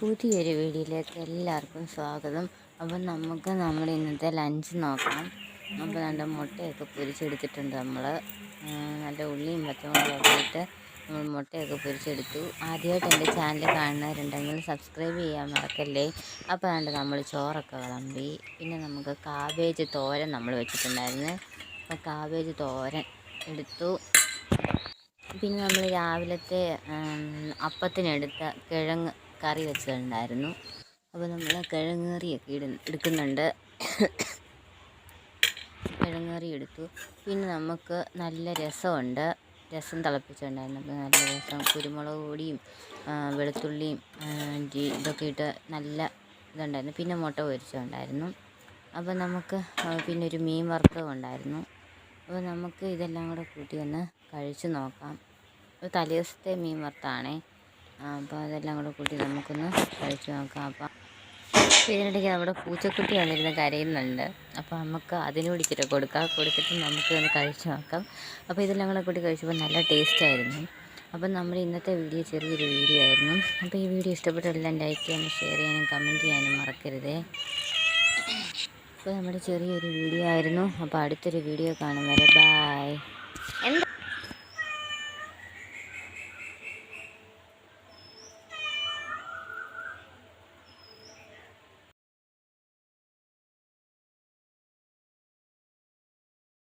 പുതിയൊരു വീഡിയോയിലേക്ക് എല്ലാവർക്കും സ്വാഗതം. അപ്പം നമുക്ക് നമ്മുടെ ഇന്നത്തെ ലഞ്ച് നോക്കാം. അപ്പോൾ നല്ല മുട്ടയൊക്കെ പൊരിച്ചെടുത്തിട്ടുണ്ട് നമ്മൾ. നല്ല ഉള്ളിയും പച്ചമുളകൊക്കെ ഇട്ട് നമ്മൾ മുട്ടയൊക്കെ പൊരിച്ചെടുത്തു. ആദ്യമായിട്ട് എൻ്റെ ചാനൽ കാണുന്നവരുണ്ടെങ്കിൽ സബ്സ്ക്രൈബ് ചെയ്യാൻ മറക്കല്ലേ. അപ്പോൾ അതുകൊണ്ട് നമ്മൾ ചോറൊക്കെ വിളമ്പി. പിന്നെ നമുക്ക് കാബേജ് തോരൻ നമ്മൾ വെച്ചിട്ടുണ്ടായിരുന്നു. അപ്പോൾ കാബേജ് തോരൻ എടുത്തു. പിന്നെ നമ്മൾ രാവിലത്തെ അപ്പത്തിനെടുത്ത കിഴങ്ങ് കറി വെച്ചിട്ടുണ്ടായിരുന്നു. അപ്പോൾ നമ്മൾ കിഴങ്ങ് കറിയൊക്കെ എടുക്കുന്നുണ്ട്. കിഴങ്ങ് കറി എടുത്തു. പിന്നെ നമുക്ക് നല്ല രസമുണ്ട്. രസം തിളപ്പിച്ചിട്ടുണ്ടായിരുന്നു. അപ്പോൾ നല്ല രസം കുരുമുളക് പൊടിയും വെളുത്തുള്ളിയും ഇതൊക്കെ ഇട്ട് നല്ല ഇതുണ്ടായിരുന്നു. പിന്നെ മുട്ട പൊരിച്ചതുണ്ടായിരുന്നു. അപ്പോൾ നമുക്ക് പിന്നെ ഒരു മീൻ വറുത്തതും ഉണ്ടായിരുന്നു. അപ്പോൾ നമുക്ക് ഇതെല്ലാം കൂടെ കൂട്ടി ഒന്ന് കഴിച്ച് നോക്കാം. അപ്പോൾ തലേദിവസത്തെ മീൻ വറുത്താണേ. അപ്പോൾ അതെല്ലാം കൂടെ കൂട്ടി നമുക്കൊന്ന് കഴിച്ച് നോക്കാം. അപ്പം ഇതിനിടയ്ക്ക് നമ്മുടെ പൂച്ചക്കുട്ടി വന്നിരുന്ന് കരയുന്നുണ്ട്. അപ്പോൾ നമുക്ക് അതിനോട് ഇച്ചിരി കൊടുത്തിട്ട് നമുക്ക് ഒന്ന് കഴിച്ച് നോക്കാം. അപ്പോൾ ഇതെല്ലാം കൂടെ കൂട്ടി കഴിച്ചപ്പോൾ നല്ല ടേസ്റ്റായിരുന്നു. അപ്പം നമ്മുടെ ഇന്നത്തെ വീഡിയോ ചെറിയൊരു വീഡിയോ ആയിരുന്നു. അപ്പോൾ ഈ വീഡിയോ ഇഷ്ടപ്പെട്ടെല്ലാം ലൈക്ക് ചെയ്യാനും ഷെയർ ചെയ്യാനും കമൻറ്റ് ചെയ്യാനും മറക്കരുതേ. അപ്പോൾ നമ്മുടെ ചെറിയൊരു വീഡിയോ ആയിരുന്നു. അപ്പോൾ അടുത്തൊരു വീഡിയോ കാണും വരെ ബായ്.